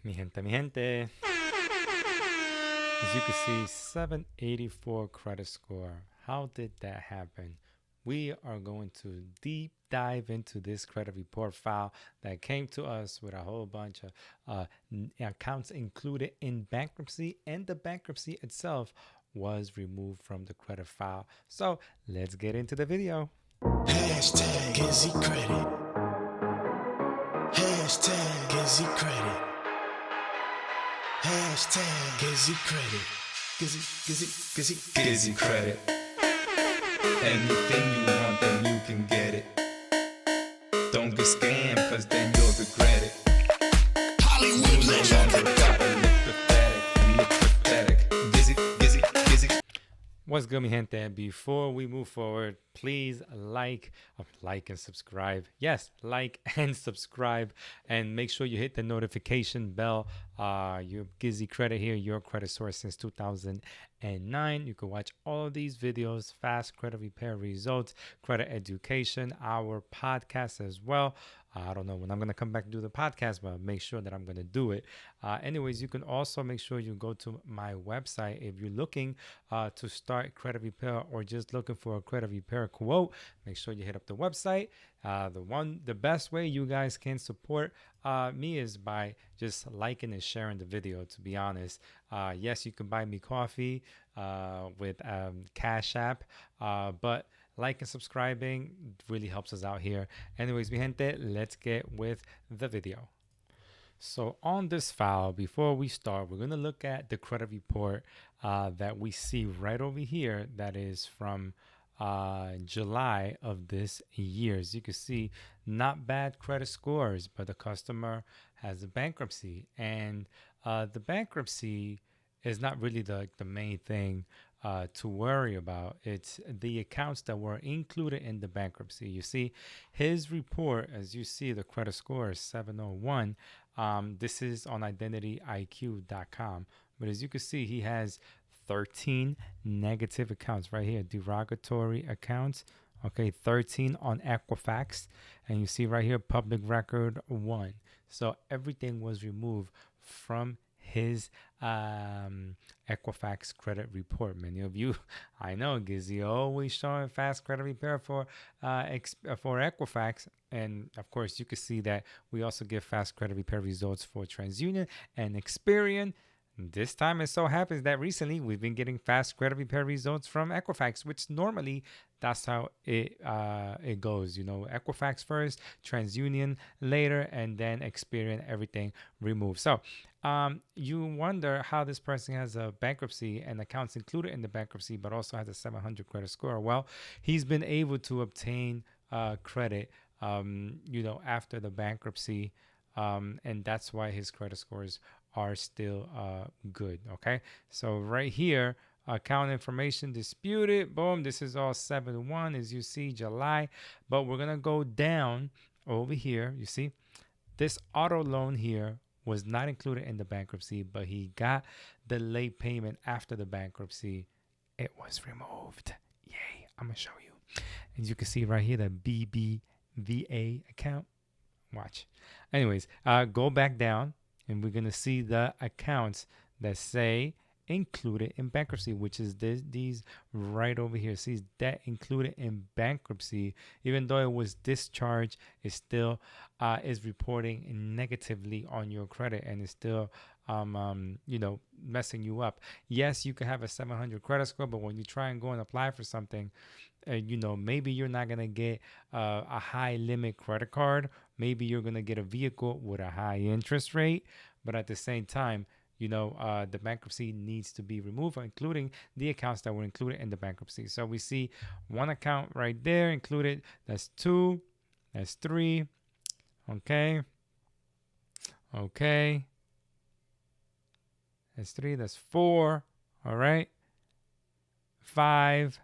Mi gente. As you can see, 784 credit score. How did that happen? We are going to deep dive into this credit report file that came to us with a whole bunch of accounts included in bankruptcy, and the bankruptcy itself was removed from the credit file. So let's get into the video. Hashtag GizzyCredit. Hashtag GizzyCredit. Hashtag GizzyCredit. GizzyCredit. Anything you want, then you can get it. Don't get scammed, cause then you'll regret it. Hollywood legend. Look pathetic. Gizzy. What's good, mi gente? Before we move forward, please like and subscribe. Yes, like and subscribe, and make sure you hit the notification bell. Your GizzyCredit here, your credit source since 2009. You can watch all of these videos: fast credit repair results, credit education, our podcast as well. I don't know when I'm going to come back and do the podcast, but make sure that I'm going to do it. Anyways, you can also make sure you go to my website if you're looking to start credit repair or just looking for a credit repair quote. Make sure you hit up the website. The best way you guys can support me is by just liking and sharing the video, to be honest. Yes, you can buy me coffee with Cash App, but like and subscribing really helps us out here. Anyways, mi gente, let's get with the video. So on this file, before we start, we're going to look at the credit report that we see right over here that is from July of this year. As you can see, not bad credit scores, but the customer has a bankruptcy, and the bankruptcy is not really the main thing to worry about. It's the accounts that were included in the bankruptcy. You see, his report, as you see, the credit score is 701. This is on identityiq.com. But as you can see, he has 13 negative accounts right here, derogatory accounts. Okay, 13 on Equifax. And you see right here, public record 1. So everything was removed from his Equifax credit report. Many of you, I know, Gizzy always showing fast credit repair for Equifax, and of course you can see that we also give fast credit repair results for TransUnion and Experian. This time it so happens that recently we've been getting fast credit repair results from Equifax, which normally that's how it goes. You know, Equifax first, TransUnion later, and then Experian, everything removed. So you wonder how this person has a bankruptcy and accounts included in the bankruptcy, but also has a 700 credit score. Well, he's been able to obtain credit, after the bankruptcy, and that's why his credit scores are still good. Okay, so right here, account information disputed, boom, this is all 7-1, as you see, July. But we're gonna go down over here. You see this auto loan here was not included in the bankruptcy, but he got the late payment after the bankruptcy. It was removed. Yay, I'm gonna show you. As you can see right here, the BBVA account. Watch. Anyways, go back down, and we're going to see the accounts that say included in bankruptcy, which is these right over here. See, debt included in bankruptcy, even though it was discharged, it still is reporting negatively on your credit, and it's still messing you up. Yes, you can have a 700 credit score, but when you try and go and apply for something, maybe you're not going to get a high limit credit card. Maybe you're going to get a vehicle with a high interest rate, but at the same time, the bankruptcy needs to be removed, including the accounts that were included in the bankruptcy. So we see one account right there included. That's 2. That's 3. Okay. That's 3. That's 4. All right. 5.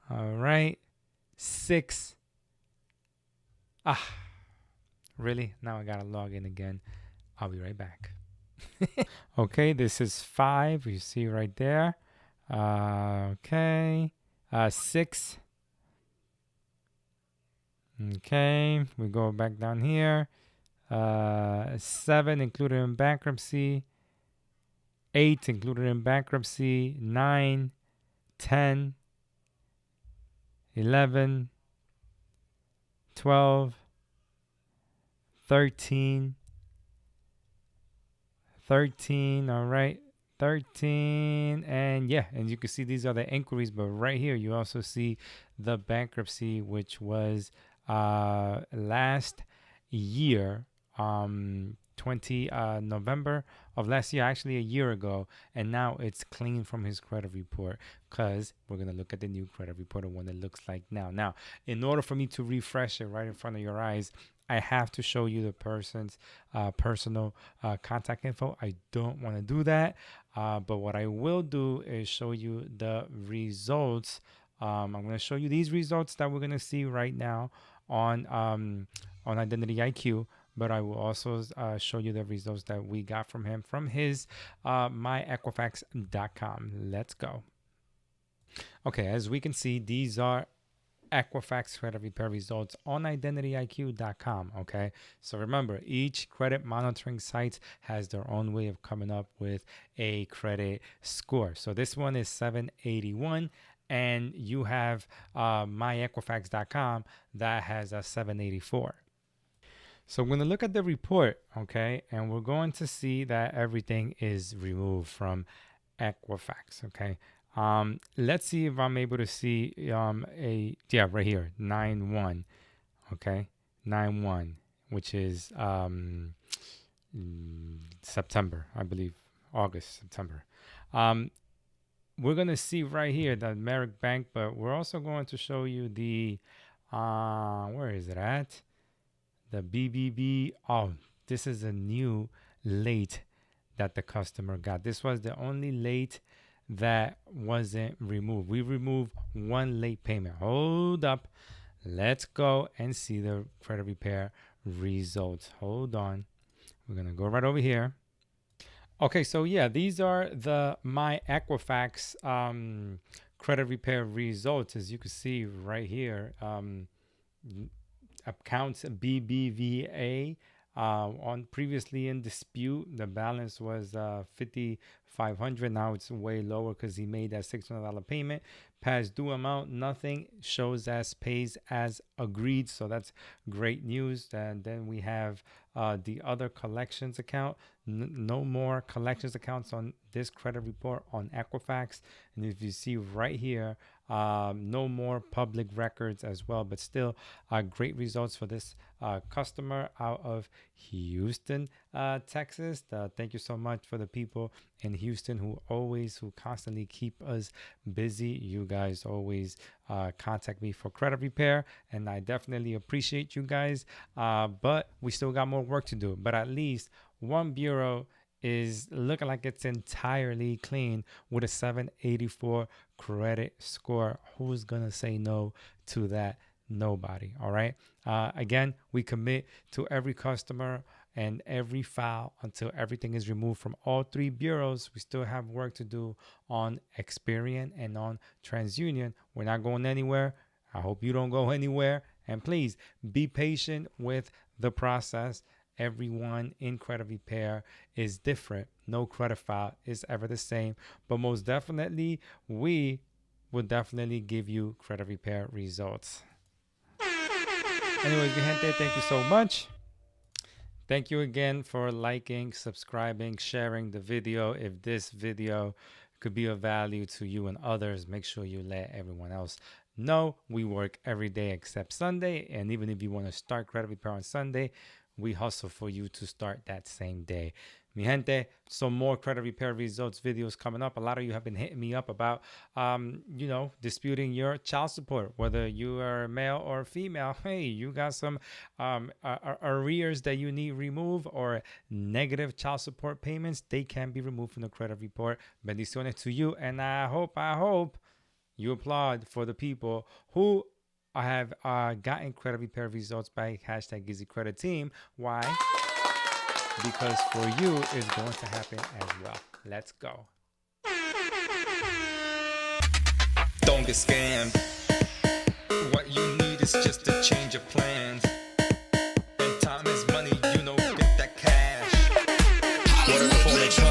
All right. 6. Really? Now I gotta log in again. I'll be right back. Okay, this is 5. You see right there. Okay. 6. Okay, we go back down here. 7 included in bankruptcy, 8 included in bankruptcy, 9, 10, 11, 12, 13, all right, 13, and yeah, and you can see these are the inquiries, but right here you also see the bankruptcy, which was last year, 20 November of last year, actually a year ago, and now it's clean from his credit report, because we're going to look at the new credit report and what it looks like now. In order for me to refresh it right in front of your eyes, I have to show you the person's personal contact info. I don't want to do that, but what I will do is show you the results. I'm going to show you these results that we're going to see right now on Identity IQ, but I will also show you the results that we got from him from his myequifax.com. Let's go. Okay, as we can see, these are Equifax credit repair results on IdentityIQ.com. Okay, so remember, each credit monitoring site has their own way of coming up with a credit score. So this one is 781, and you have myequifax.com that has a 784. So we're going to look at the report, okay, and we're going to see that everything is removed from Equifax. Okay. Let's see if I'm able to see right here, 9-1, okay, 9-1, which is September, I believe, August, September. We're going to see right here that Merrick Bank, but we're also going to show you the, where is it at? The BBB. Oh, this is a new late that the customer got. This was the only late that wasn't removed. We removed one late payment. Hold up. Let's go and see the credit repair results. Hold on. We're going to go right over here. Okay, so yeah, these are the My Equifax credit repair results. As you can see right here, accounts BBVA on previously in dispute, the balance was $5,500. Now it's way lower because he made that $600 payment. Past due amount, nothing. Shows as pays as agreed. So that's great news. And then we have the other collections account. No more collections accounts on this credit report on Equifax. And if you see right here, no more public records as well, but still great results for this customer out of Houston, Texas. Thank you so much for the people in Houston who constantly keep us busy. You guys always contact me for credit repair, and I definitely appreciate you guys, but we still got more work to do. But at least one bureau is looking like it's entirely clean with a 784 credit score. Who's gonna say no to that? Nobody. All right. Again, we commit to every customer and every file until everything is removed from all three bureaus. We still have work to do on Experian and on TransUnion. We're not going anywhere. I hope you don't go anywhere. And please be patient with the process. Everyone in credit repair is different. No credit file is ever the same, but most definitely we will definitely give you credit repair results. Anyways, mi gente, thank you so much. Thank you again for liking, subscribing, sharing the video. If this video could be of value to you and others, make sure you let everyone else know. We work every day except Sunday, and even if you want to start credit repair on Sunday, we hustle for you to start that same day. Mi gente, some more credit repair results videos coming up. A lot of you have been hitting me up about, disputing your child support, whether you are male or female. Hey, you got some arrears that you need removed or negative child support payments. They can be removed from the credit report. Bendiciones to you. And I hope you applaud for the people who I have gotten credit repair results by hashtag GizzyCredit team. Why? Because for you, it's going to happen as well. Let's go. Don't get scammed. What you need is just a change of plans. And time is money, you know. Hollywood legend.